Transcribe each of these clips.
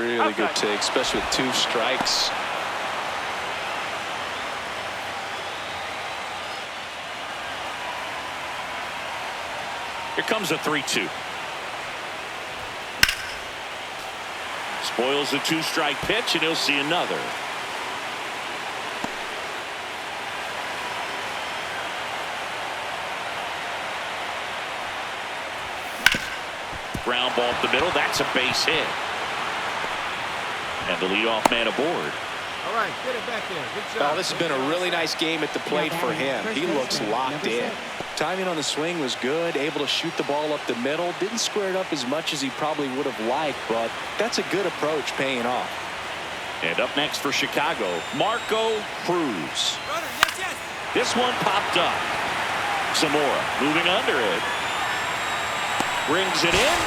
really good take, especially with 2 strikes. Here comes a 3-2. Spoils the 2-strike pitch, and he'll see another. Ground ball up the middle. That's a base hit. And the leadoff man aboard. All right, get it back there. Good job. Well, this has been a really nice game at the plate for him. He looks locked in. Timing on the swing was good, able to shoot the ball up the middle. Didn't square it up as much as he probably would have liked, but that's a good approach paying off. And up next for Chicago, Marco Cruz. This one popped up. Zamora moving under it. Brings it in.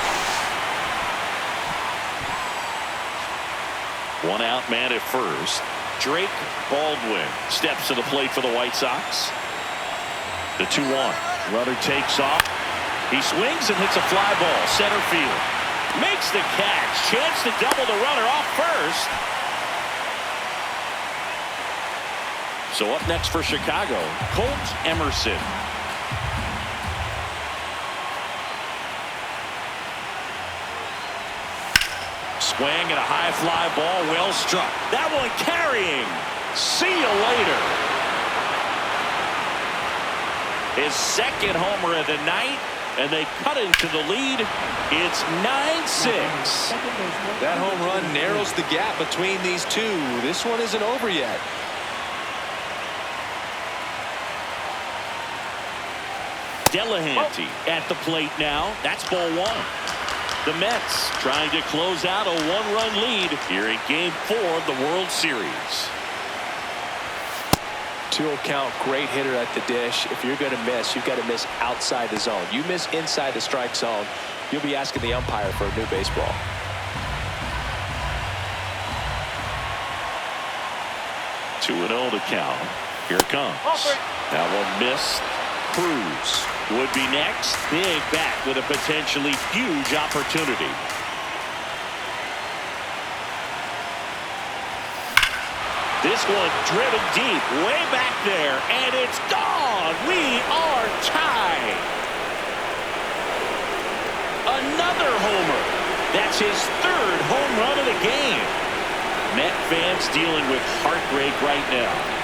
1 out man at first. Drake Baldwin steps to the plate for the White Sox. The 2-1. Runner takes off. He swings and hits a fly ball. Center field. Makes the catch. Chance to double the runner off first. So up next for Chicago, Colt Emerson. Swing and a high fly ball, well struck. That one carrying. See you later. His 2nd homer of the night, and they cut into the lead. It's 9-6. That home run narrows the gap between these two. This one isn't over yet. Delahanty at the plate now. That's ball 1. The Mets trying to close out a 1-run lead here in Game 4 of the World Series. 2 count, great hitter at the dish. If you're going to miss, you've got to miss outside the zone. You miss inside the strike zone, you'll be asking the umpire for a new baseball. Two and 0 to count. Here it comes. That one missed. Cruz would be next. Big bat with a potentially huge opportunity. This one driven deep, way back there, and it's gone. We are tied. Another homer. That's his 3rd home run of the game. Met fans dealing with heartbreak right now.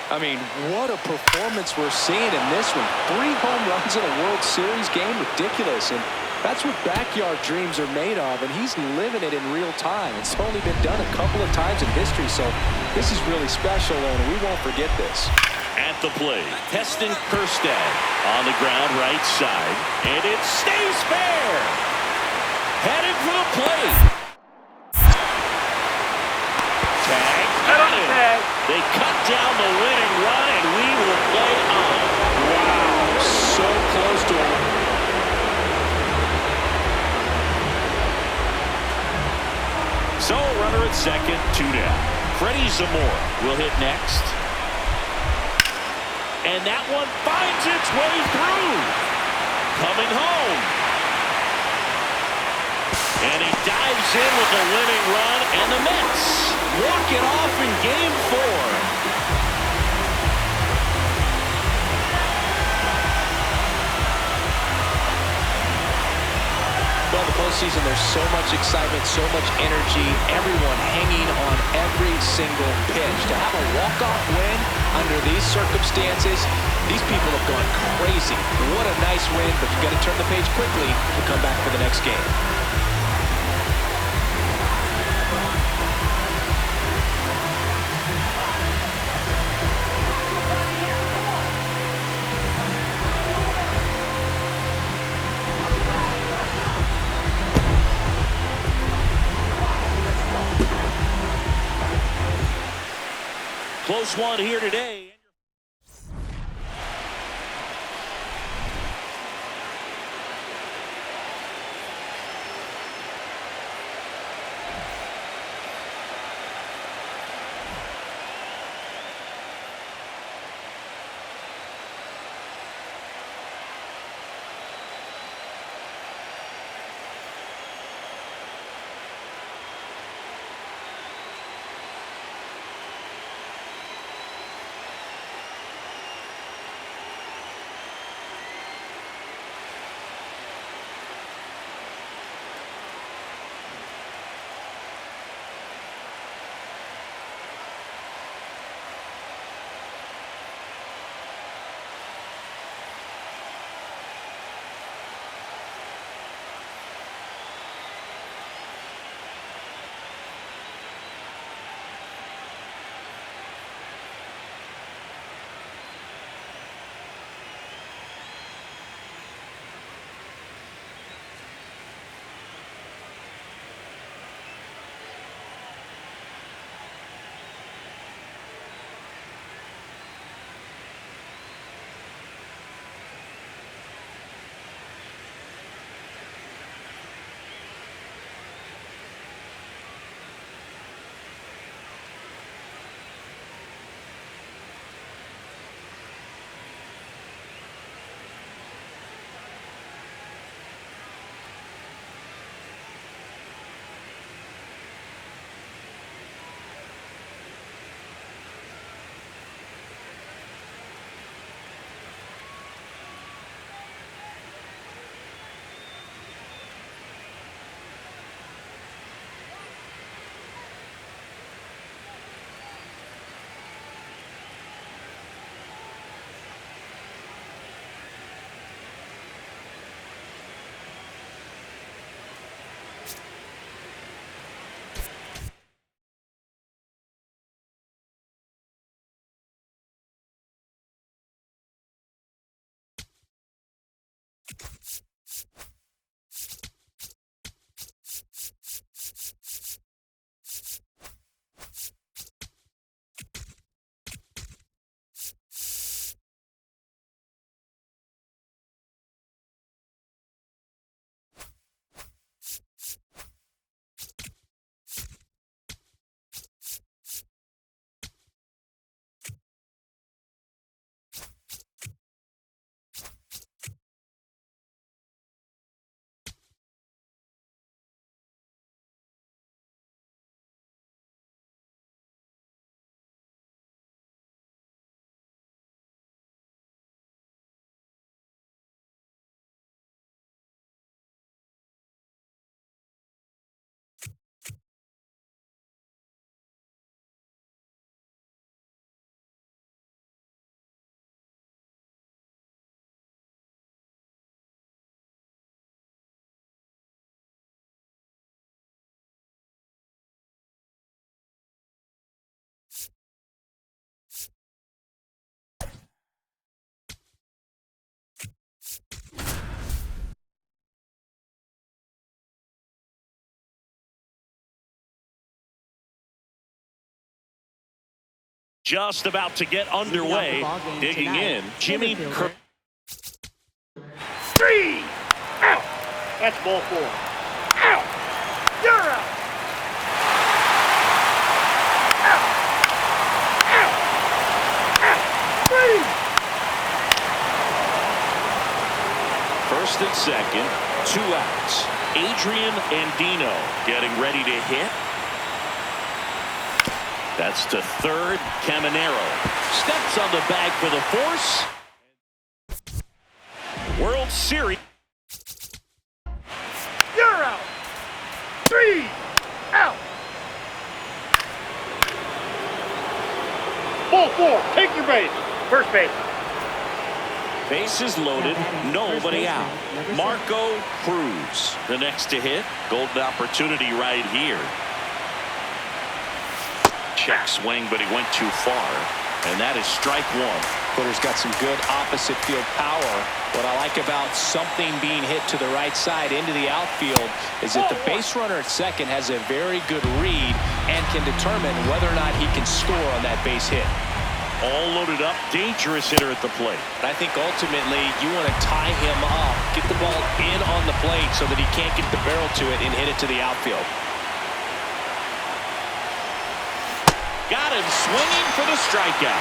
I mean, what a performance we're seeing in this one. 3 home runs in a World Series game, ridiculous. And that's what backyard dreams are made of, and he's living it in real time. It's only been done a couple of times in history, so this is really special, and we won't forget this. At the plate, Heston Kjerstad on the ground right side, and it stays fair. Headed for the plate. Tag. They cut down the winning run, and we will play on. Wow, so close to him. So runner at second, 2 down. Freddie Zamora will hit next. And that one finds its way through. Coming home. And he dives in with the winning run, and the Mets walk it off in Game 4. Well, the postseason, there's so much excitement, so much energy, everyone hanging on every single pitch. To have a walk-off win under these circumstances, these people have gone crazy. What a nice win, but you've got to turn the page quickly to come back for the next game. Close one here today. Just about to get underway. Digging in, Jimmy Kirk. 3 out. That's ball 4. Out. You're out. Out. Out. Out. 3. First and second, 2 outs. Adrian Andino getting ready to hit. That's to third. Caminero steps on the bag for the force. World Series. You're out. 3 out. Ball 4. Take your base. First base. Bases loaded, nobody out. Marco Cruz, the next to hit. Golden opportunity right here. Check swing, but he went too far. And that is strike 1. Hitter's got some good opposite field power. What I like about something being hit to the right side into the outfield is that the base runner at second has a very good read and can determine whether or not he can score on that base hit. All loaded up, dangerous hitter at the plate. I think ultimately you want to tie him up, get the ball in on the plate so that he can't get the barrel to it and hit it to the outfield. Got him swinging for the strikeout.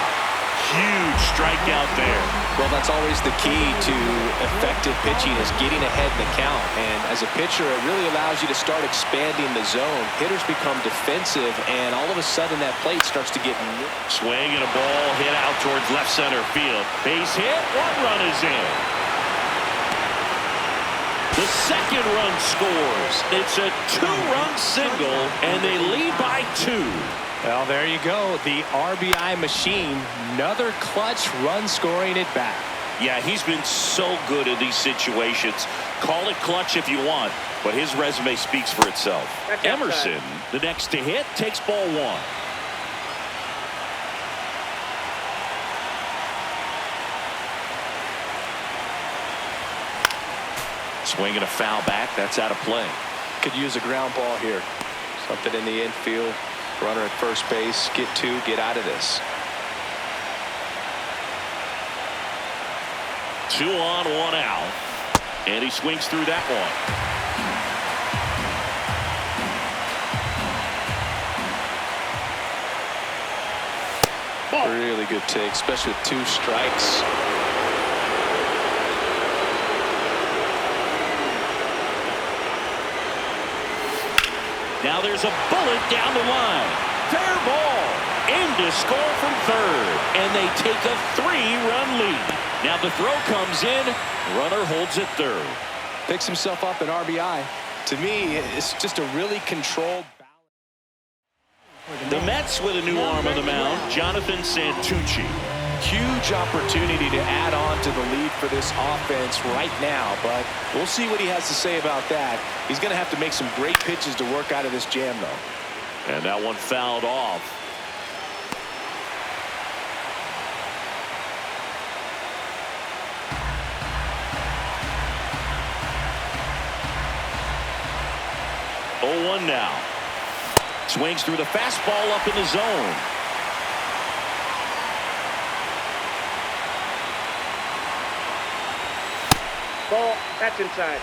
Huge strikeout there. Well, that's always the key to effective pitching, is getting ahead in the count. And as a pitcher, it really allows you to start expanding the zone. Hitters become defensive, and all of a sudden that plate starts to get... Swing and a ball hit out towards left center field. Base hit, 1 run is in. The second run scores. It's a 2-run single, and they lead by 2. Well, there you go. The RBI machine. Another clutch run scoring at bat. Yeah, he's been so good in these situations. Call it clutch if you want, but his resume speaks for itself. Emerson, the next to hit, takes ball 1. Swing and a foul back. That's out of play. Could use a ground ball here. Something in the infield. Runner at first base. Get 2. Get out of this. 2 on, 1 out. And he swings through that one. Really good take, especially with 2 strikes. Now there's a bullet down the line. Fair ball. In to score from third. And they take a 3-run lead. Now the throw comes in. Runner holds it third. Picks himself up an RBI. To me, it's just a really controlled balance. The Mets with a new arm on the mound, Jonathan Santucci. Huge opportunity to add on to the lead for this offense right now, but we'll see what he has to say about that. He's going to have to make some great pitches to work out of this jam, though. And that one fouled off. 0-1 now. Swings through the fastball up in the zone. Ball, that's inside.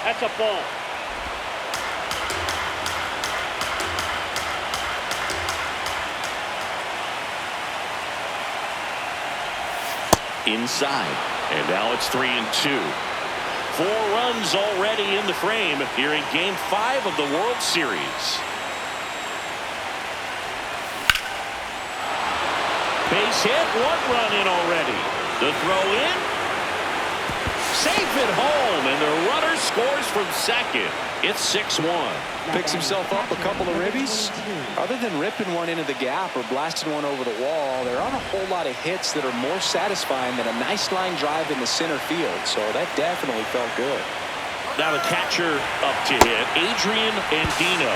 That's a ball. Inside. And now it's 3-2. 4 runs already in the frame here in Game 5 of the World Series. Base hit, 1 run in already. The throw in. Safe at home, and the runner scores from second. It's 6-1. Picks himself up a couple of ribbies. Other than ripping one into the gap or blasting one over the wall, there aren't a whole lot of hits that are more satisfying than a nice line drive in the center field. So that definitely felt good. Now the catcher up to hit, Adrian Andino.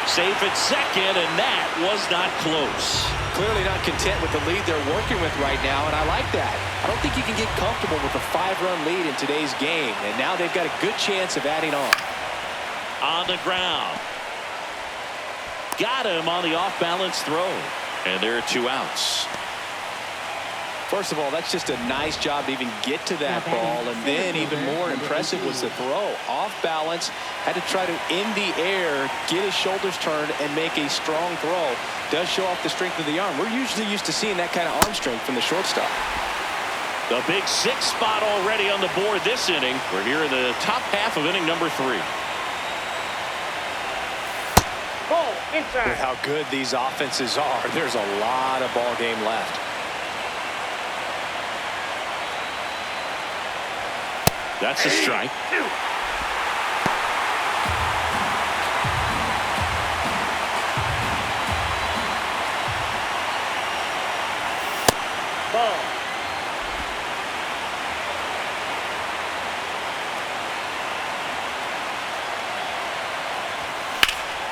Safe at second, and that was not close. Clearly not content with the lead they're working with right now, and I like that. I don't think you can get comfortable with a 5-run lead in today's game, and now they've got a good chance of adding on. On the ground. Got him on the off-balance throw, and there are 2 outs. First of all, that's just a nice job to even get to that ball, and then even more impressive was the throw. Off balance, had to try to in the air, get his shoulders turned, and make a strong throw. Does show off the strength of the arm. We're usually used to seeing that kind of arm strength from the shortstop. The big 6 spot already on the board this inning. We're here in the top half of inning number 3. Ball, inside. With how good these offenses are, there's a lot of ball game left. That's a strike. 2. Ball.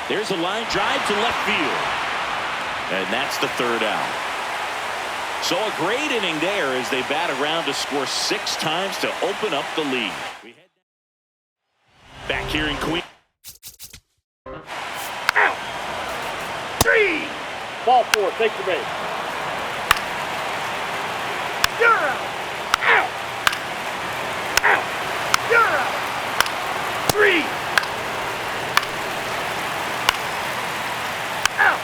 There's a line drive to left field. And that's the 3rd out. So a great inning there as they bat around to score 6 times to open up the lead. Back here in Queens. Out. 3. Ball 4, take the base. You're out. Out. Out. You're out. 3. Out.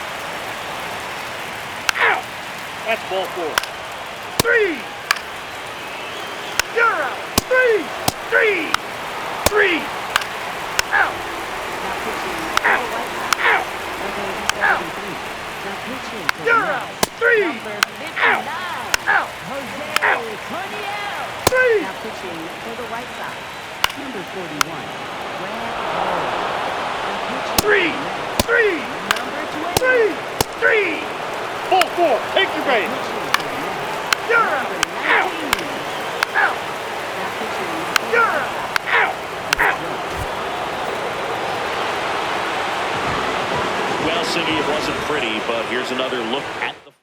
Out. That's ball 4. 3. You're out. 3. 3. 3. Out. Out. Out. Out. You're out. 3. Out. Out. Out. 3. Now pitching for the White Sox, number 41, Brad 3. 3. Number 3. 3. Ball 4. Take your base. You're out. Out. Out. You're out. Out. Out. Well, Cindy, it wasn't pretty, but here's another look at the final.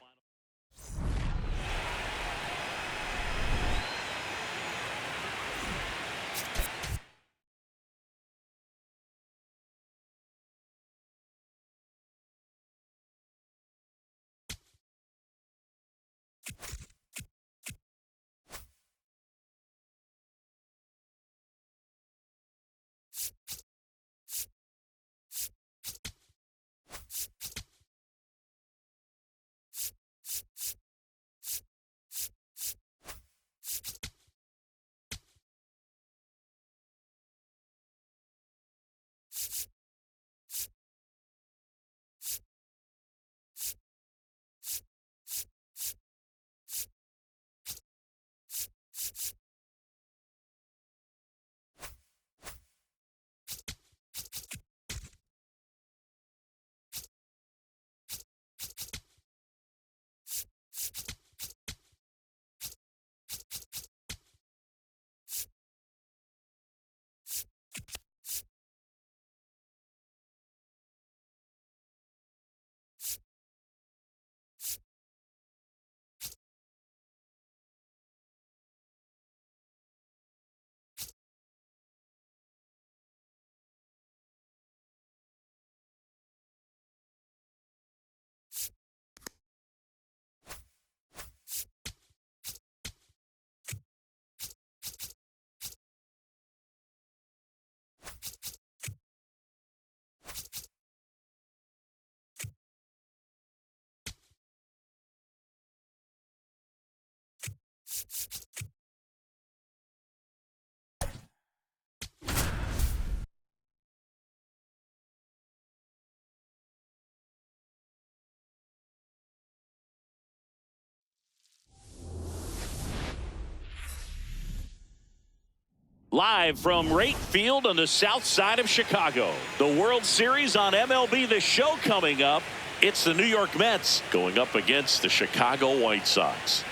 Live from Wright Field on the south side of Chicago, the World Series on MLB The Show coming up. It's the New York Mets going up against the Chicago White Sox.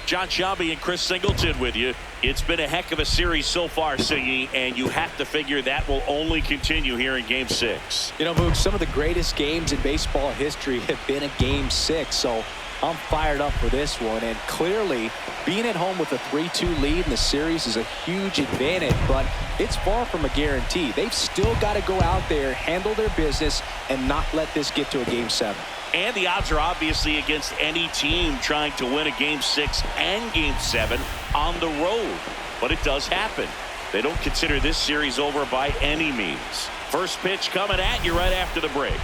John Shabby and Chris Singleton with you. It's been a heck of a series so far, Siggy, and you have to figure that will only continue here in Game 6. You know, Boog, some of the greatest games in baseball history have been a Game 6, so I'm fired up for this one. And clearly, being at home with a 3-2 lead in the series is a huge advantage, but it's far from a guarantee. They've still got to go out there, handle their business, and not let this get to a Game 7. And the odds are obviously against any team trying to win a Game 6 and Game 7 on the road. But it does happen. They don't consider this series over by any means. First pitch coming at you right after the break.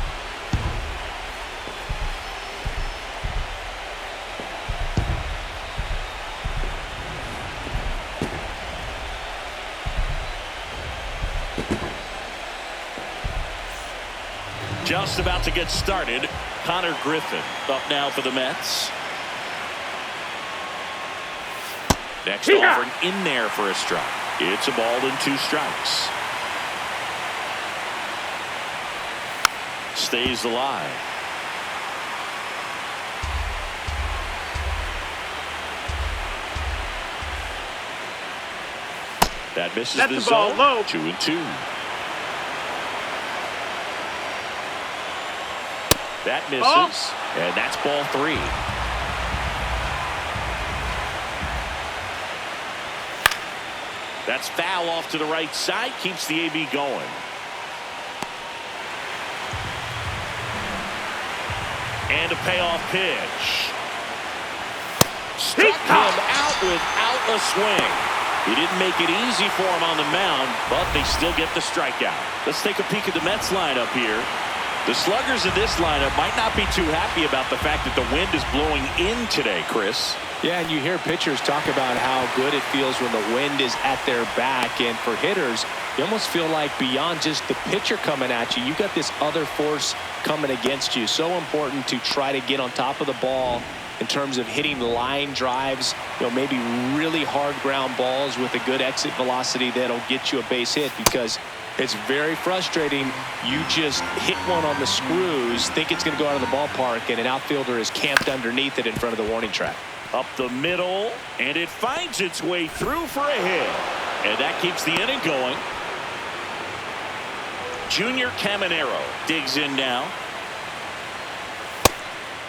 Just about to get started. Connor Griffin up now for the Mets. Next offering in there for a strike. It's a ball and 2 strikes. Stays alive. That misses That's the the ball zone. low. 2-2. That misses, and that's ball 3. That's foul off to the right side, keeps the AB going. And a payoff pitch. Struck him out without a swing. He didn't make it easy for him on the mound, but they still get the strikeout. Let's take a peek at the Mets lineup here. The sluggers in this lineup might not be too happy about the fact that the wind is blowing in today, Chris. Yeah, and you hear pitchers talk about how good it feels when the wind is at their back. And for hitters, you almost feel like beyond just the pitcher coming at you, you got this other force coming against you. So important to try to get on top of the ball in terms of hitting line drives, maybe really hard ground balls with a good exit velocity that'll get you a base hit, because it's very frustrating. You just hit one on the screws, think it's going to go out of the ballpark, and an outfielder is camped underneath it in front of the warning track. Up the middle, and it finds its way through for a hit. And that keeps the inning going. Junior Caminero digs in now.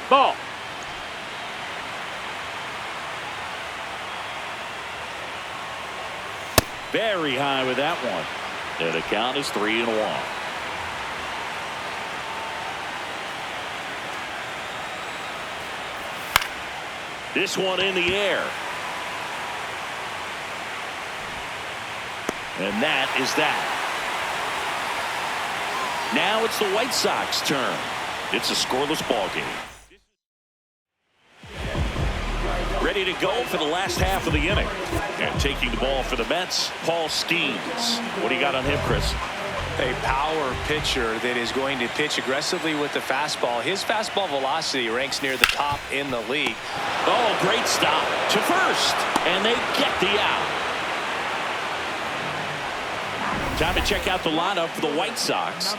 Ball. Very high with that one. And the count is 3-1. This one in the air. And that is that. Now it's the White Sox turn. It's a scoreless ball game. Ready to go for the last half of the inning. And taking the ball for the Mets, Paul Skeens. What do you got on him, Chris? A power pitcher that is going to pitch aggressively with the fastball. His fastball velocity ranks near the top in the league. Oh, great stop to first. And they get the out. Time to check out the lineup for the White Sox.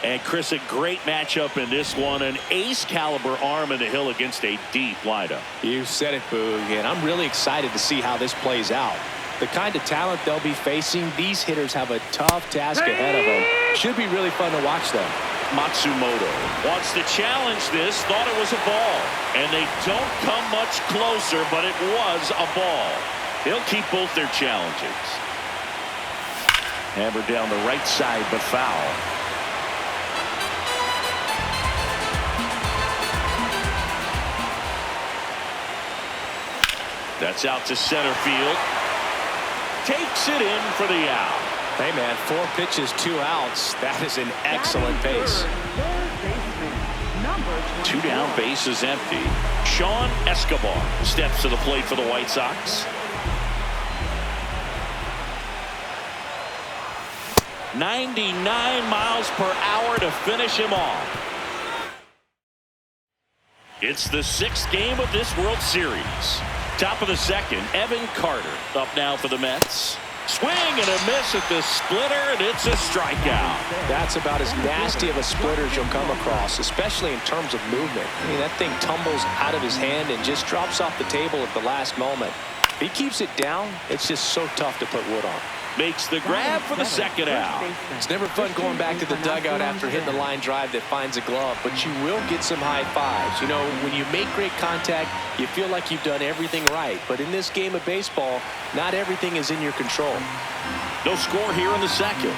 And Chris, a great matchup in this one. An ace caliber arm in the hill against a deep lineup. You said it, Boog, and I'm really excited to see how this plays out. The kind of talent they'll be facing, these hitters have a tough task ahead of them. Should be really fun to watch them. Matsumoto wants to challenge this, thought it was a ball. And they don't come much closer, but it was a ball. They'll keep both their challenges. Hammered down the right side, but foul. That's out to center field. Takes it in for the out. Hey, man, 4 pitches, 2 outs. That is an excellent pace. 2 2 down, bases empty. Sean Escobar steps to the plate for the White Sox. 99 miles per hour to finish him off. It's the 6th game of this World Series. Top of the 2nd, Evan Carter up now for the Mets. Swing and a miss at the splitter, and it's a strikeout. That's about as nasty of a splitter as you'll come across, especially in terms of movement. I mean, that thing tumbles out of his hand and just drops off the table at the last moment. If he keeps it down, it's just so tough to put wood on. Makes the grab for the 2nd out. It's never fun going back to the dugout after hitting the line drive that finds a glove, but you will get some high fives. You know, when you make great contact, you feel like you've done everything right. But in this game of baseball, not everything is in your control. No score here in the 2nd.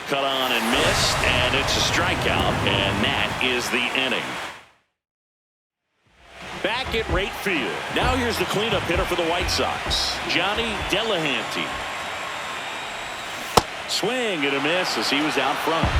Cut on and missed, and it's a strikeout, and that is the inning. Back at right field. Now here's the cleanup hitter for the White Sox, Johnny Delahanty. Swing and a miss as he was out front.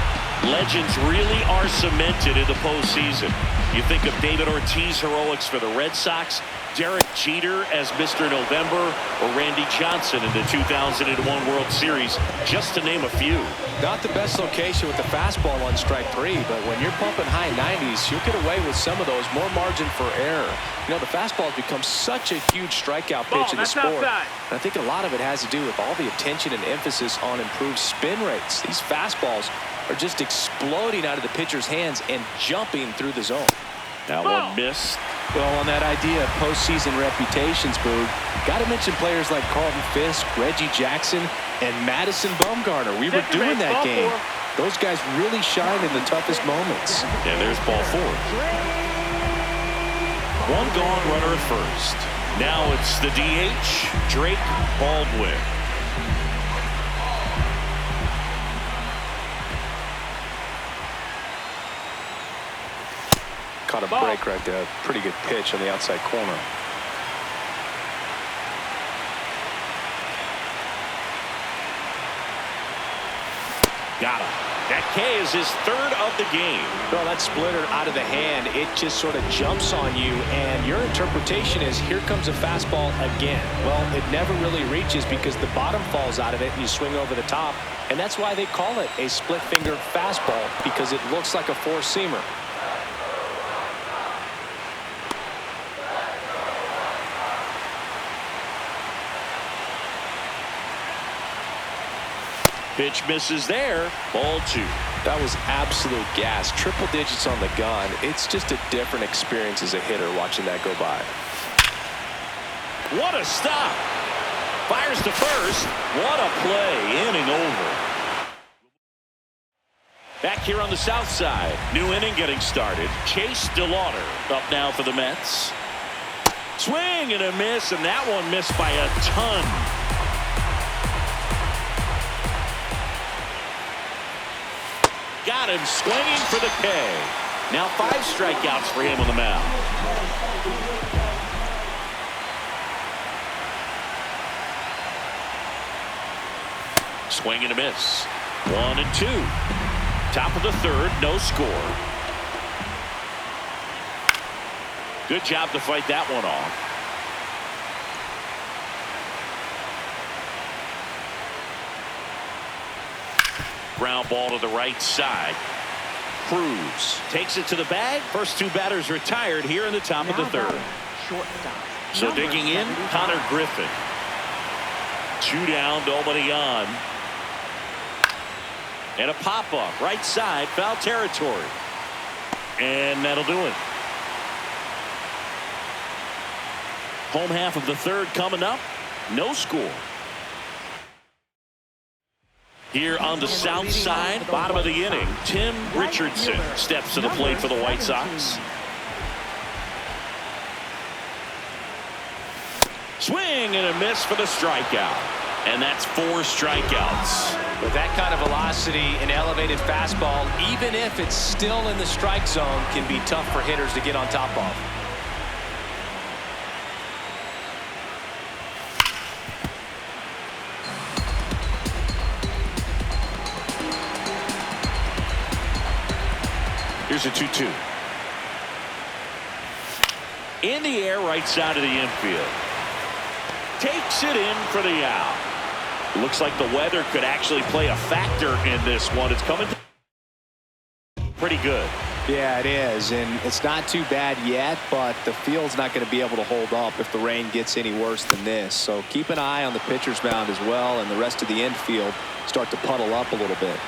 Legends really are cemented in the postseason. You think of David Ortiz heroics for the Red Sox, Derek Jeter as Mr. November, or Randy Johnson in the 2001 World Series, just to name a few. Not the best location with the fastball on strike 3, but when you're pumping high 90s, you'll get away with some of those. More margin for error. You know, the fastball has become such a huge strikeout pitch in the sport. Outside. And I think a lot of it has to do with all the attention and emphasis on improved spin rates. These fastballs are just exploding out of the pitcher's hands and jumping through the zone. That one missed. Well, on that idea of postseason reputations, Boog, got to mention players like Carlton Fisk, Reggie Jackson, and Madison Bumgarner. We were doing that game. Those guys really shine in the toughest moments. And there's ball 4. One gone, runner at first. Now it's the DH, Drake Baldwin. Caught a break right there. Pretty good pitch on the outside corner. Got him. That K is his 3rd of the game. Well, that splitter out of the hand, it just sort of jumps on you, and your interpretation is, here comes a fastball again. Well, it never really reaches because the bottom falls out of it and you swing over the top, and that's why they call it a split finger fastball, because it looks like a four-seamer. Pitch misses there. Ball 2. That was absolute gas. Triple digits on the gun. It's just a different experience as a hitter watching that go by. What a stop. Fires to first. What a play. Inning over. Back here on the south side. New inning getting started. Chase DeLauder up now for the Mets. Swing and a miss, and that one missed by a ton. Got him swinging for the K. Now 5 strikeouts for him on the mound. Swing and a miss. 1 and 2. Top of the 3rd, no score. Good job to fight that one off. Ground ball to the right side. Cruz takes it to the bag. First 2 batters retired here in the top of the 3rd. So digging in, Connor Griffin. 2 down, nobody on. And a pop-up right side, foul territory. And that'll do it. Home half of the 3rd coming up. No score. Here on the south side, bottom of the inning, Tim Richardson steps to the plate for the White Sox. Swing and a miss for the strikeout. And that's 4 strikeouts. With that kind of velocity, an elevated fastball, even if it's still in the strike zone, can be tough for hitters to get on top of. Here's a 2-2. In the air, right side of the infield. Takes it in for the out. Looks like the weather could actually play a factor in this one. It's coming pretty good. Yeah, it is, and it's not too bad yet, but the field's not going to be able to hold up if the rain gets any worse than this. So keep an eye on the pitcher's mound as well, and the rest of the infield start to puddle up a little bit.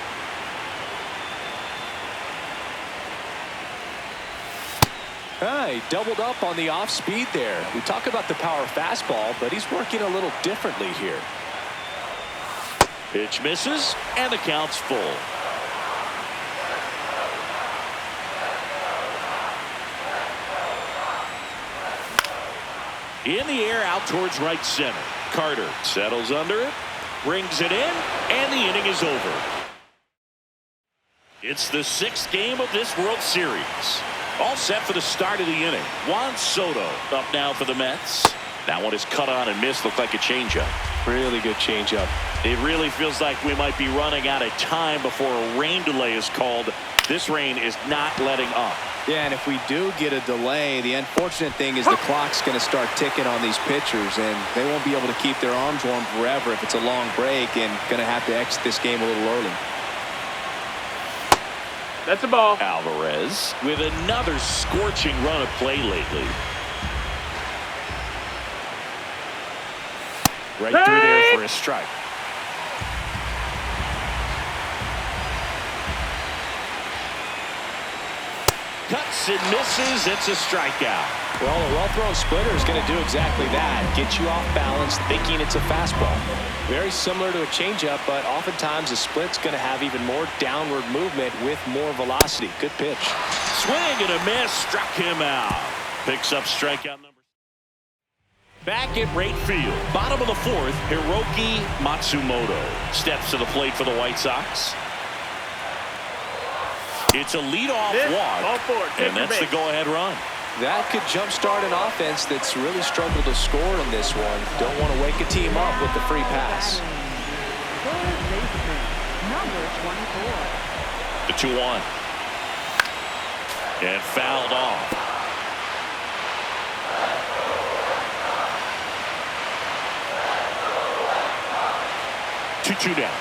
He doubled up on the off speed there. We talk about the power fastball, but he's working a little differently here. Pitch misses, and the count's full. In the air, out towards right center. Carter settles under it, brings it in, and the inning is over. It's the 6th game of this World Series. All set for the start of the inning. Juan Soto up now for the Mets. That one is cut on and missed. Looked like a changeup. Really good changeup. It really feels like we might be running out of time before a rain delay is called. This rain is not letting up. Yeah, and if we do get a delay, the unfortunate thing is the clock's going to start ticking on these pitchers, and they won't be able to keep their arms warm forever if it's a long break, and going to have to exit this game a little early. That's a ball. Alvarez with another scorching run of play lately. Right through there for a strike. Cuts and misses. It's a strikeout. Well, a well-thrown splitter is going to do exactly that. Get you off balance thinking it's a fastball. Very similar to a changeup, but oftentimes a split's going to have even more downward movement with more velocity. Good pitch. Swing and a miss. Struck him out. Picks up strikeout number. Back at right field. Bottom of the 4th, Hiroki Matsumoto steps to the plate for the White Sox. It's a leadoff walk, and that's the go-ahead run. That could jumpstart an offense that's really struggled to score in this one. Don't want to wake a team up with the free pass. Third baseman, number 24. The 2-1. And fouled off. Two down.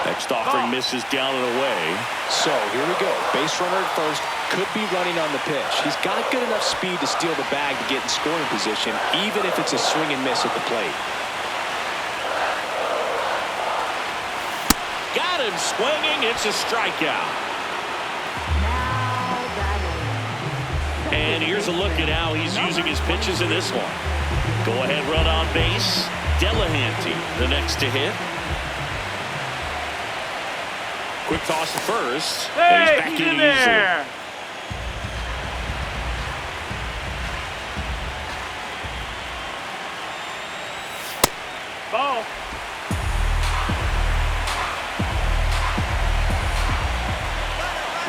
Next offering misses down and away. So here we go. Base runner at first. Could be running on the pitch. He's got good enough speed to steal the bag to get in scoring position, even if it's a swing and miss at the plate. Got him swinging. It's a strikeout. Now batting. And here's a look at how he's using his pitches in this one. Go ahead run on base. Delahanty the next to hit. Quick toss to first. And he's back in there. Ball.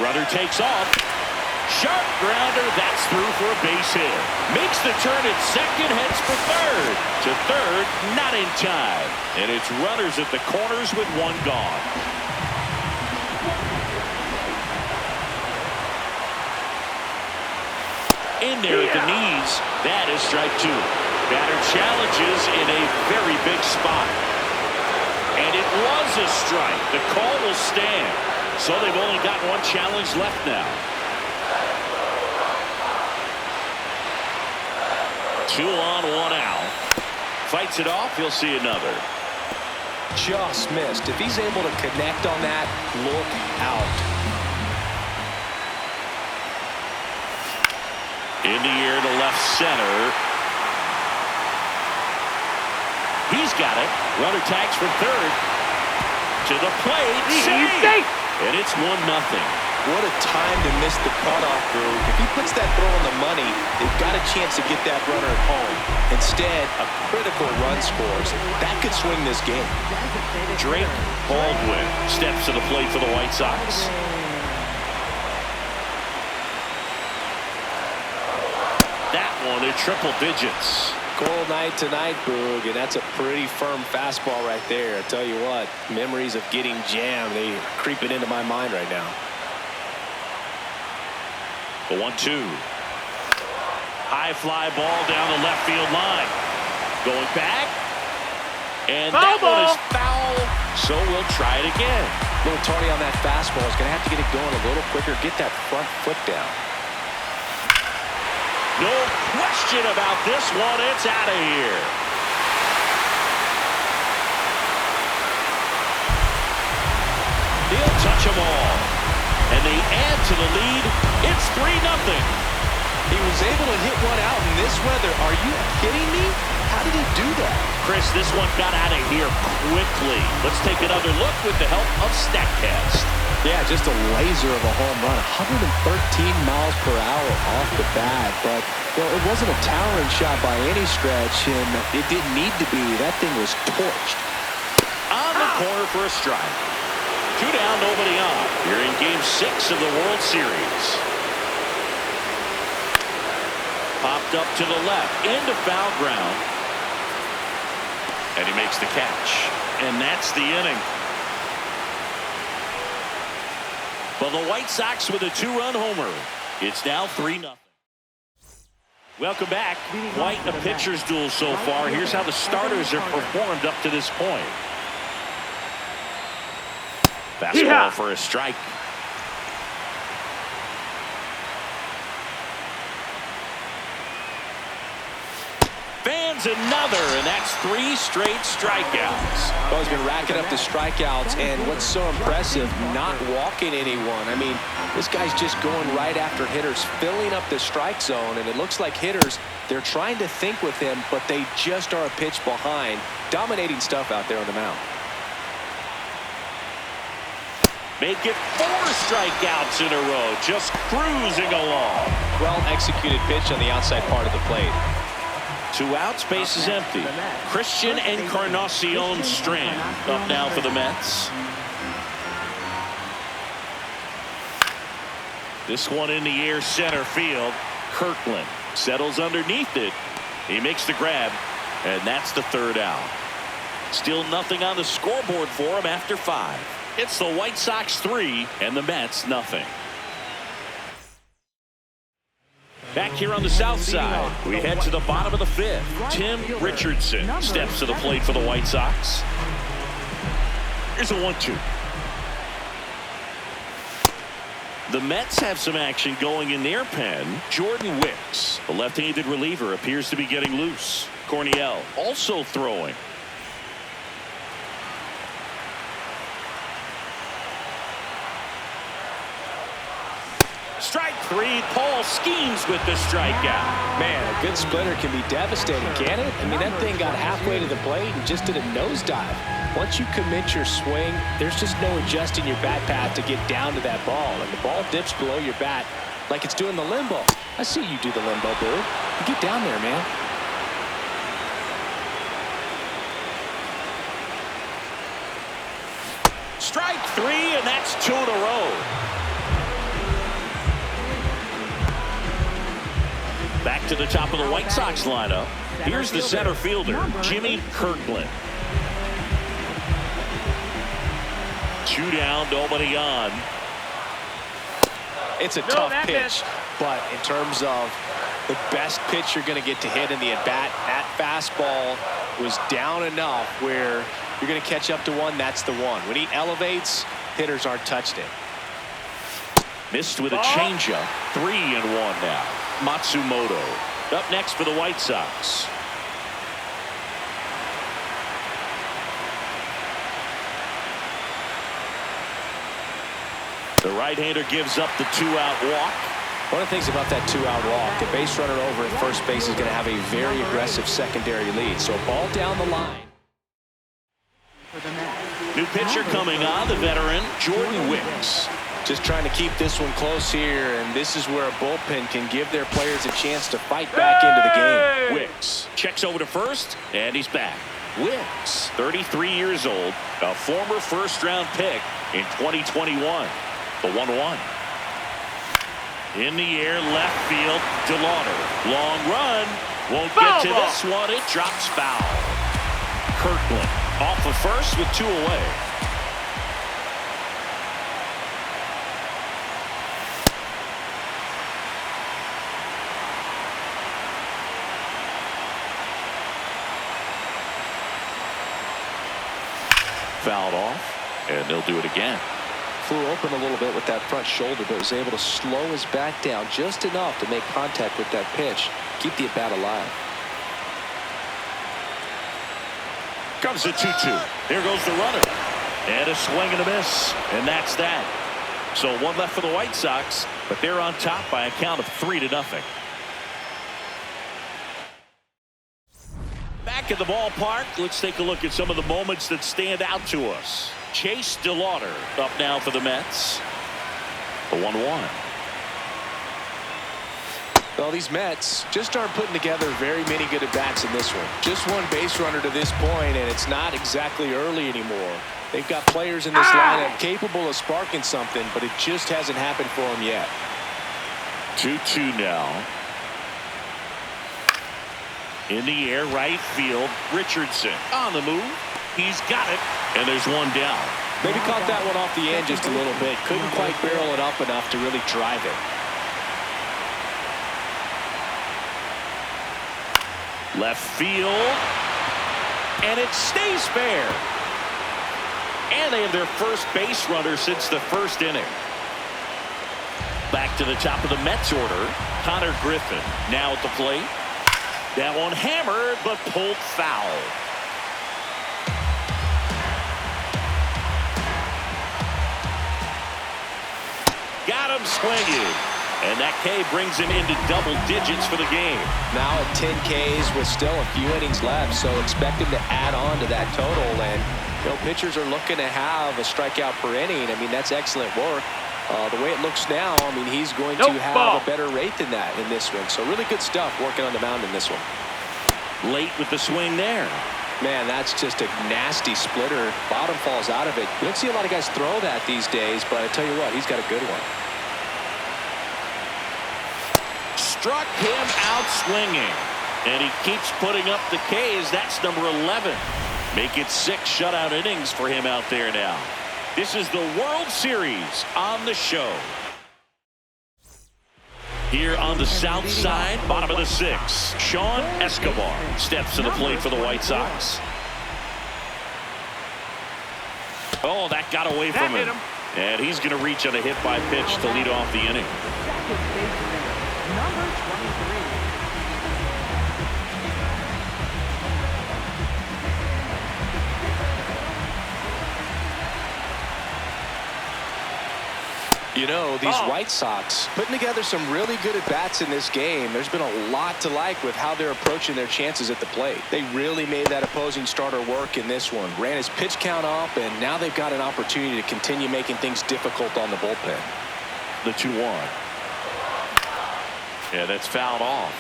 Runner takes off. Sharp grounder. That's through for a base hit. Makes the turn at second. Heads for third. To third. Not in time. And it's runners at the corners with one gone. In there at the knees. That is strike 2. Batter challenges in a very big spot. And it was a strike. The call will stand. So they've only got one challenge left now. 2 on, 1 out. Fights it off. He'll see another. Just missed. If he's able to connect on that, look out. In the air to left center. He's got it. Runner tags from third. To the plate. Save. And it's 1-0. What a time to miss the cutoff, Drew. If he puts that throw on the money, they've got a chance to get that runner at home. Instead, a critical run scores. That could swing this game. Drake Baldwin steps to the plate for the White Sox. That one in triple digits. Cold night tonight, Boog, and that's a pretty firm fastball right there. I tell you what, memories of getting jammed, they creeping into my mind right now. The 1-2. High fly ball down the left field line. Going back. And that one is foul. So we'll try it again. Little Tony on that fastball is going to have to get it going a little quicker. Get that front foot down. No question about this one. It's out of here. He'll touch them all. And they add to the lead. It's 3-0. He was able to hit one out in this weather. Are you kidding me? How did he do that? Chris, this one got out of here quickly. Let's take another look with the help of StatCast. Yeah, just a laser of a home run. 113 miles per hour off the bat. But, well, it wasn't a towering shot by any stretch, and it didn't need to be. That thing was torched. On the corner for a strike. 2 down, nobody on. You're in Game 6 of the World Series. Popped up to the left, into foul ground. And he makes the catch. And that's the inning. For the White Sox with a 2-run homer. It's now 3-0. Welcome back. Quite a pitcher's duel so far. Here's how the starters have performed up to this point. Fastball for a strike. Fans another, and that's 3 straight strikeouts. Well, he's been racking up the strikeouts, and what's so impressive, not walking anyone. I mean, this guy's just going right after hitters, filling up the strike zone, and it looks like hitters, they're trying to think with him, but they just are a pitch behind. Dominating stuff out there on the mound. Make it 4 strikeouts in a row, just cruising along. Well-executed pitch on the outside part of the plate. 2 outs, base is empty. Christian Encarnacion Strand up now for the Mets. This one in the air, center field. Kirkland settles underneath it. He makes the grab, and that's the 3rd out. Still nothing on the scoreboard for him after 5. It's the White Sox 3 and the Mets nothing. Back here on the south side, we head to the bottom of the 5th. Tim Richardson steps to the plate for the White Sox. Here's a 1-2. The Mets have some action going in their pen. Jordan Wicks, the left-handed reliever, appears to be getting loose. Corniel also throwing. Strike 3. Paul schemes with the strikeout. Man, a good splitter can be devastating, can't it? I mean, that thing got halfway to the plate and just did a nosedive. Once you commit your swing, there's just no adjusting your bat path to get down to that ball. And the ball dips below your bat like it's doing the limbo. I see you do the limbo, dude. You get down there, man. Strike 3, and that's 2 in a row. Back to the top of the White Sox lineup. Here's the center fielder, Jimmy Kirkland. 2 down, nobody on. It's a tough pitch, but in terms of the best pitch you're going to get to hit in the at-bat, that fastball was down enough where you're going to catch up to one. That's the one. When he elevates, hitters aren't touched it. Missed with a changeup. 3-1 now. Matsumoto up next for the White Sox. The right-hander gives up the 2-out walk. One of the things about that 2-out walk, the base runner over at first base is going to have a very aggressive secondary lead. So a ball down the line. New pitcher coming on, the veteran Jordan Wicks. Just trying to keep this one close here, and this is where a bullpen can give their players a chance to fight back into the game. Wicks checks over to first, and he's back. Wicks, 33 years old, a former first-round pick in 2021. The 1-1. In the air, left field, DeLauder. Long run, won't get to this one. It drops foul. Kirkland off of first with 2 away. fouled off, and they'll do it again. Flew open a little bit with that front shoulder, but was able to slow his back down just enough to make contact with that pitch. Keep the at-bat alive. Comes the 2-2. Here goes the runner. And a swing and a miss. And that's that. So one left for the White Sox, but they're on top by a count of 3-0. Back at the ballpark, let's take a look at some of the moments that stand out to us. Chase DeLauder up now for the Mets. The 1-1. Well, these Mets just aren't putting together very many good at-bats in this one. Just one base runner to this point, and it's not exactly early anymore. They've got players in this lineup capable of sparking something, but it just hasn't happened for them yet. 2-2 now. In the air, right field. Richardson on the move. He's got it, and there's one down. Maybe caught that one off the end just a little bit. Couldn't quite barrel it up enough to really drive it. Left field, and it stays fair. And they have their first base runner since the first inning. Back to the top of the Mets order. Connor Griffin now at the plate. That one hammered, but pulled foul. Got him swinging. And that K brings him into double digits for the game. Now at 10 Ks with still a few innings left, so expect him to add on to that total. And pitchers are looking to have a strikeout per inning. I mean, that's excellent work. The way it looks now, I mean, he's going to have a better rate than that in this one. So really good stuff working on the mound in this one. Late with the swing there. Man, that's just a nasty splitter. Bottom falls out of it. You don't see a lot of guys throw that these days, but I tell you what, he's got a good one. Struck him out swinging. And he keeps putting up the Ks. That's number 11. Make it 6 shutout innings for him out there now. This is the World Series on the show. Here on the south side, bottom of the 6th, Sean Escobar steps to the plate for the White Sox. Oh, that got away from him. And he's going to reach on a hit by pitch to lead off the inning. Number 23. You know, these White Sox putting together some really good at-bats in this game. There's been a lot to like with how they're approaching their chances at the plate. They really made that opposing starter work in this one. Ran his pitch count up, and now they've got an opportunity to continue making things difficult on the bullpen. The 2-1. Yeah, that's fouled off.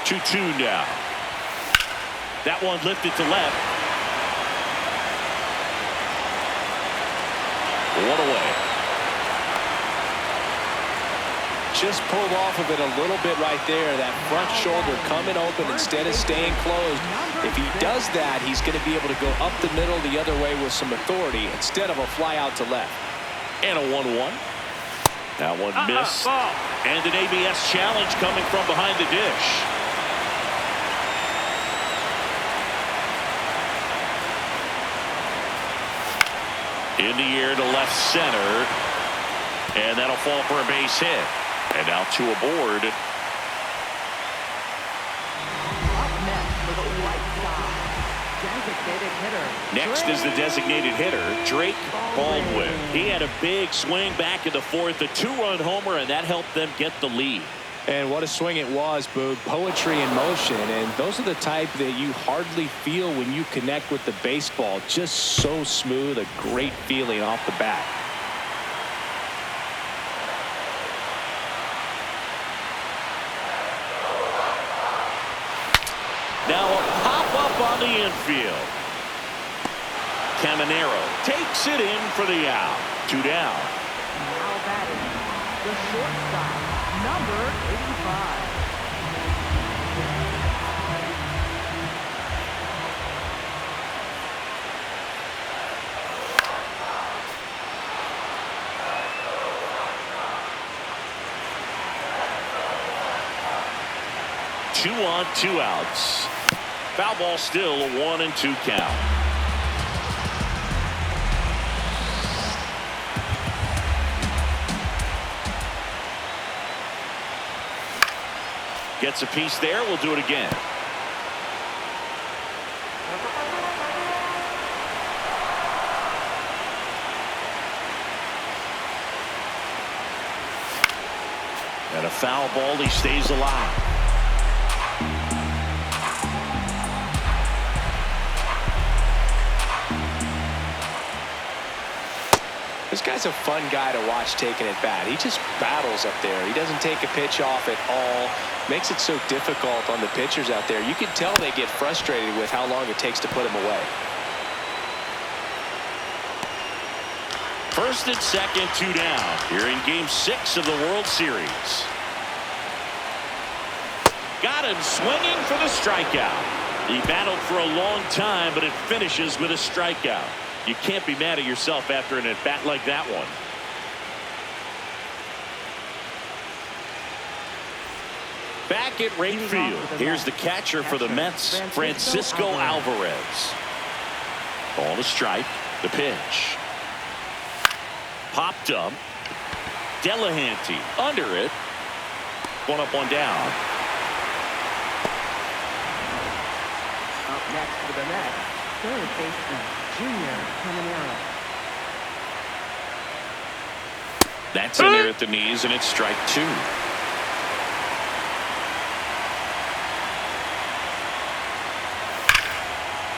Two now. That one lifted to left. One away. Just pulled off of it a little bit right there. That front shoulder coming open instead of staying closed. If he does that, he's going to be able to go up the middle the other way with some authority instead of a fly out to left. And a 1-1. That one missed. And an ABS challenge coming from behind the dish. In the air to left center. And that'll fall for a base hit. And now 2 aboard. Up next for the White Sox, designated hitter. Next is the designated hitter, Drake Baldwin. He had a big swing back in the 4th, a 2-run homer, and that helped them get the lead. And what a swing it was, Boog. Poetry in motion. And those are the type that you hardly feel when you connect with the baseball. Just so smooth, a great feeling off the bat. Now a pop-up on the infield. Caminero takes it in for the out. 2 down. Now batting, the shortstop, number 85. 2 on, 2 outs. Foul ball, still a 1-2 count. Gets a piece there. We'll do it again. And a foul ball. He stays alive. This guy's a fun guy to watch taking at bat. He just battles up there. He doesn't take a pitch off at all. Makes it so difficult on the pitchers out there. You can tell they get frustrated with how long it takes to put him away. First and second, 2 down. Here in Game 6 of the World Series. Got him swinging for the strikeout. He battled for a long time, but it finishes with a strikeout. You can't be mad at yourself after an at-bat like that one. Back at right field, here's the catcher for the Mets, Francisco Alvarez. Ball to strike, the pitch. Popped up. Delahanty under it. 1 up, 1 down. Up next for the Mets, third baseman, Junior Caminero. That's in there at the knees, and it's strike 2.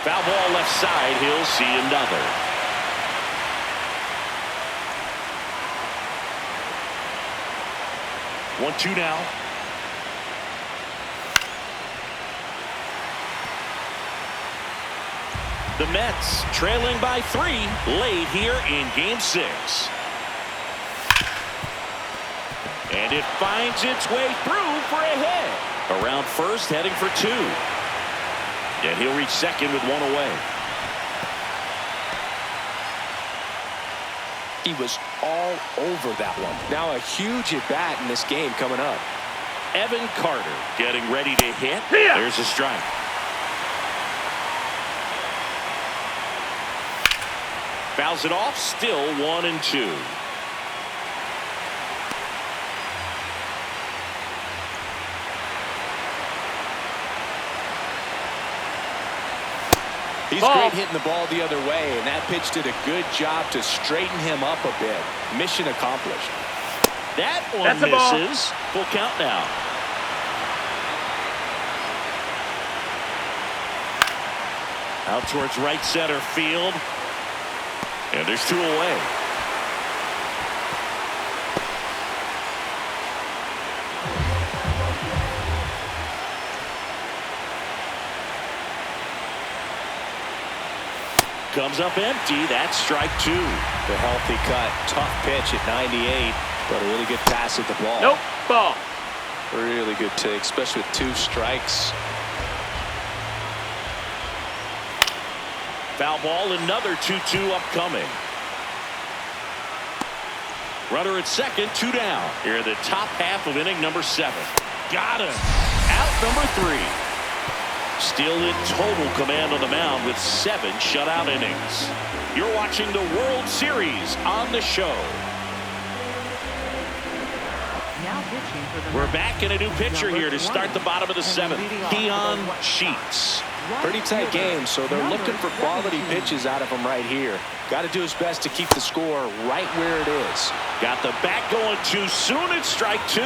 Foul ball left side. He'll see another. One, 2 now. The Mets trailing by 3 late here in Game 6. And it finds its way through for a hit. Around first, heading for 2. And he'll reach second with 1 away. He was all over that one. Now a huge at bat in this game coming up. Evan Carter getting ready to hit. There's a strike. Fouls it off. Still 1-2. He's great hitting the ball the other way, and that pitch did a good job to straighten him up a bit. Mission accomplished. That one misses. Full count now. Out towards right center field. And there's 2 away. Comes up empty. That's strike 2. The healthy cut. Tough pitch at 98, but a really good pass at the ball. Nope. Ball. Really good take, especially with 2 strikes. Foul ball. Another 2-2 upcoming. Runner at second. 2 down. Here in the top half of inning number 7. Got him. Out number 3. Still in total command on the mound with 7 shutout innings. You're watching the World Series on the show. Now pitching for the We're Mets, back in a new pitcher here to start the bottom of the 7th. Keon Sheets. Pretty tight game, so they're looking for quality pitches out of him right here. Got to do his best to keep the score right where it is. Got the bat going too soon. It's strike 2.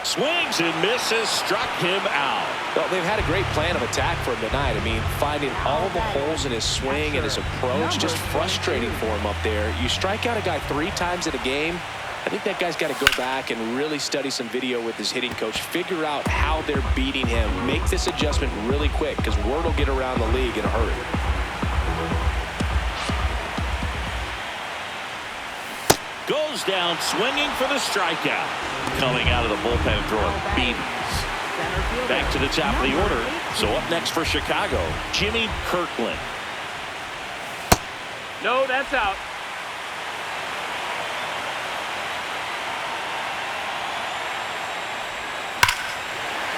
Swings and misses, struck him out. Well, they've had a great plan of attack for him tonight. I mean, finding all the holes in his swing and his approach, just frustrating for him up there. You strike out a guy 3 times in a game, I think that guy's got to go back and really study some video with his hitting coach, figure out how they're beating him, make this adjustment really quick, because word will get around the league in a hurry. Goes down swinging for the strikeout. Coming out of the bullpen throwing beatings. Back to the top of the order. So up next for Chicago, Jimmy Kirkland. No, that's out.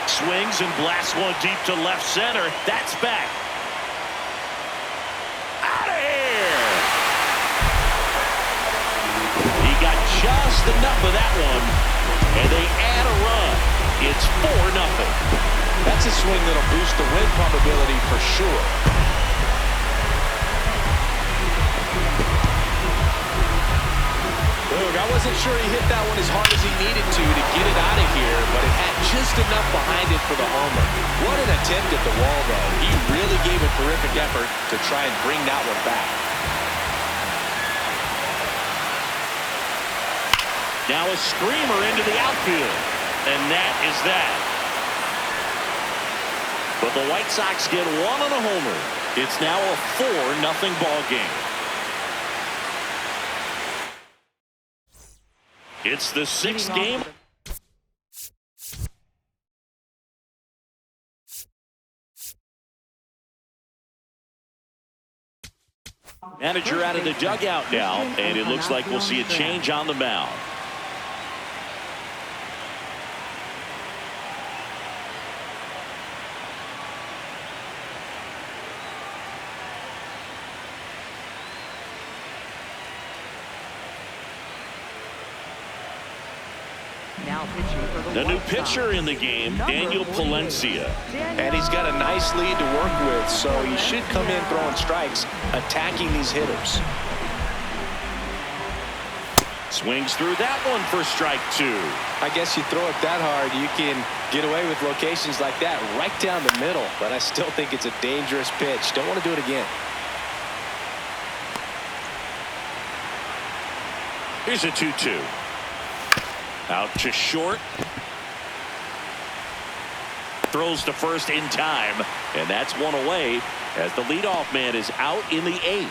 Swings and blasts one deep to left center. That's back. Out of here. He got just enough of that one, and they add a run. It's 4-0. That's a swing that'll boost the win probability for sure. Look, I wasn't sure he hit that one as hard as he needed to get it out of here, but it had just enough behind it for the homer. What an attempt at the wall, though. He really gave a terrific effort to try and bring that one back. Now a screamer into the outfield, and that is that. But the White Sox get one on a homer. It's now a 4-0 ball game. It's the 6th game. Manager out of the dugout now, and it looks like we'll see a change on the mound. The new pitcher in the game, Daniel Palencia. And he's got a nice lead to work with, so he should come in throwing strikes, attacking these hitters. Swings through that one for strike 2. I guess you throw it that hard, you can get away with locations like that right down the middle, but I still think it's a dangerous pitch. Don't want to do it again. Here's a 2-2. Out to short. Throws to first in time, and that's one away as the leadoff man is out in the 8th.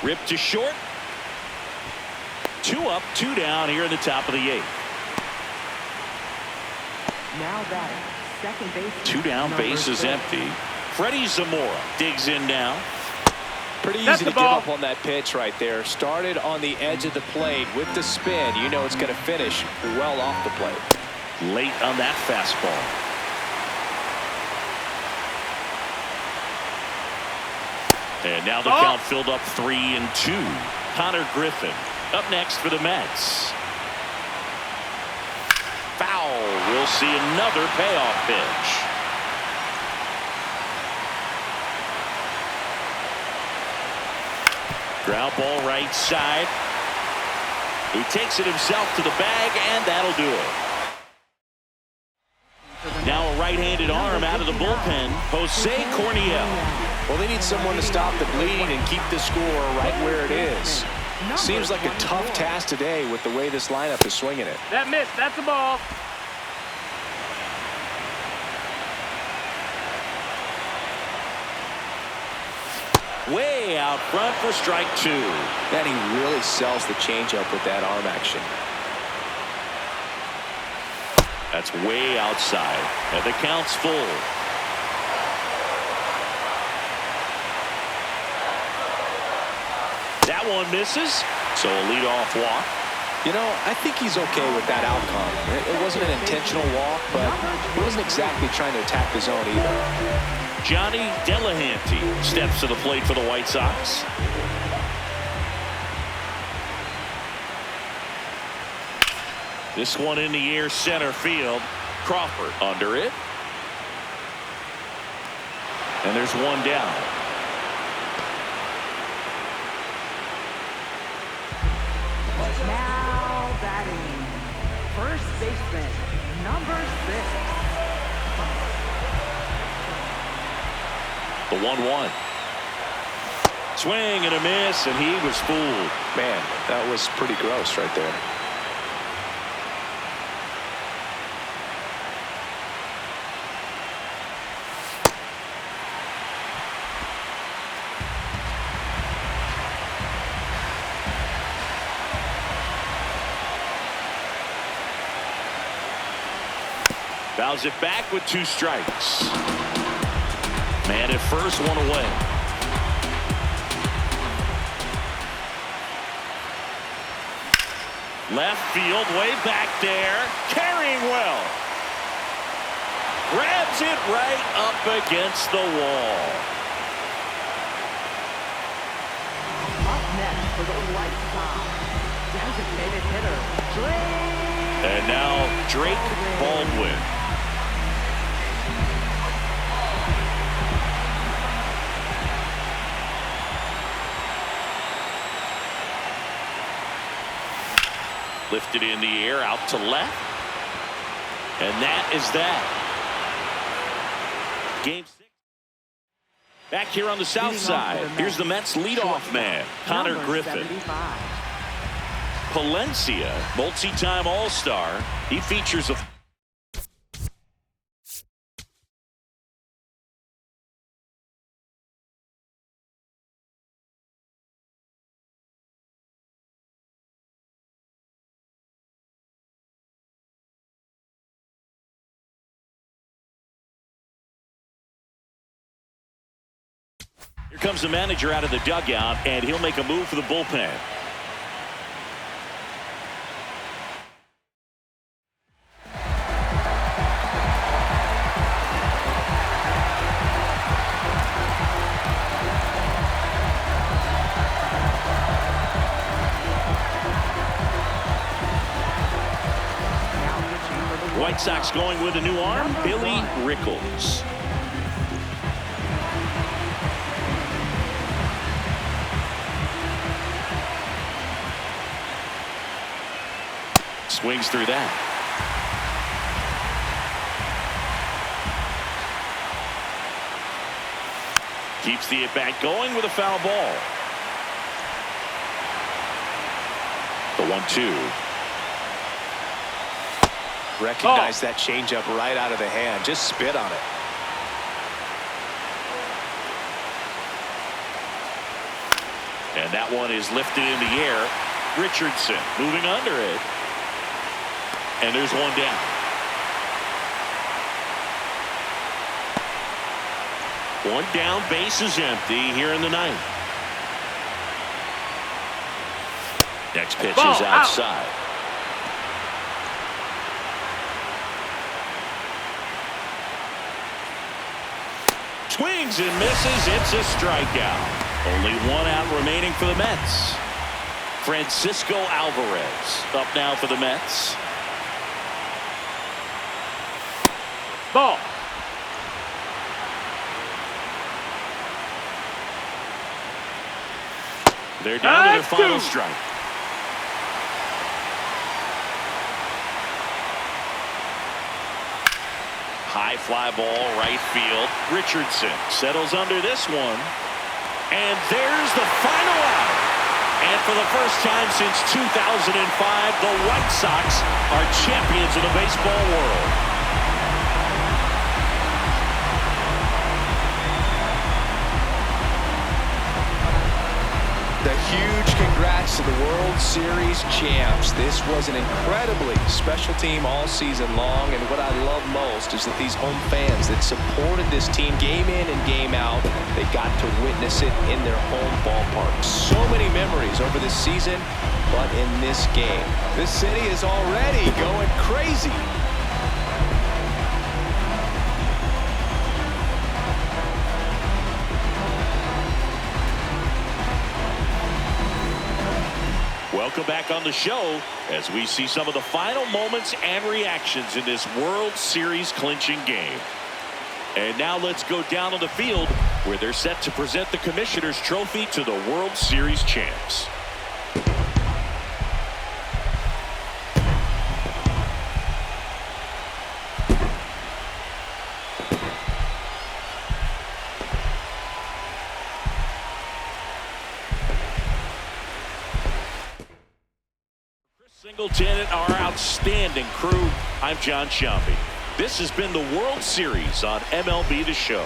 Ripped to short. 2 up, 2 down here in the top of the 8th. Now batting, second base. 2 down, base is empty. Freddie Zamora digs in now. Pretty easy to give up on that pitch right there. Started on the edge of the plate with the spin. You know it's going to finish well off the plate. Late on that fastball. And now the count filled up 3-2. Connor Griffin up next for the Mets. Foul. We'll see another payoff pitch. Ground ball right side. He takes it himself to the bag, and that'll do it. Now a right-handed arm out of the bullpen, Jose Corniel. Well, they need someone to stop the bleeding and keep the score right where it is. Seems like a tough task today with the way this lineup is swinging it. That missed. That's a ball. Way out front for strike 2. And he really sells the changeup with that arm action. That's way outside, and the count's full. That one misses, so a leadoff walk. You know, I think he's okay with that outcome. It wasn't an intentional walk, but he wasn't exactly trying to attack the zone either. Johnny Delahanty steps to the plate for the White Sox. This one in the air, center field. Crawford under it. And there's one down. Now batting, first baseman, number 6. The 1-1. Swing and a miss, and he was fooled. Man, that was pretty gross right there. Fouls it back with 2 strikes. Man at first, 1 away. Left field, way back there. Carrying well. Grabs it right up against the wall. Up next for the White Sox, designated hitter, Drake. And now Drake Baldwin. Lifted in the air, out to left. And that is that. Game 6. Back here on the south side, here's the Mets leadoff man, Connor Griffin. Palencia, multi-time All-Star. He features a Here comes the manager out of the dugout, and he'll make a move for the bullpen. White Sox going with a new arm, Billy Rickles. Swings through that. Keeps the at-bat going with a foul ball. The 1-2. Recognize that changeup right out of the hand. Just spit on it. And that one is lifted in the air. Richardson moving under it. And there's one down. One down, base is empty here in the ninth. Next pitch is outside. Swings and misses. It's a strikeout. Only one out remaining for the Mets. Francisco Alvarez up now for the Mets. Ball. They're down to their final strike. High fly ball, right field. Richardson settles under this one. And there's the final out. And for the first time since 2005, the White Sox are champions of the baseball world. The huge congrats to the World Series champs. This was an incredibly special team all season long, and what I love most is that these home fans that supported this team game in and game out, they got to witness it in their home ballpark. So many memories over this season, but in this game, this city is already going crazy. Welcome back on the show as we see some of the final moments and reactions in this World Series clinching game. And now let's go down on the field where they're set to present the Commissioner's Trophy to the World Series champs. Singleton and our outstanding crew. I'm John Sciambi. This has been the World Series on MLB The Show.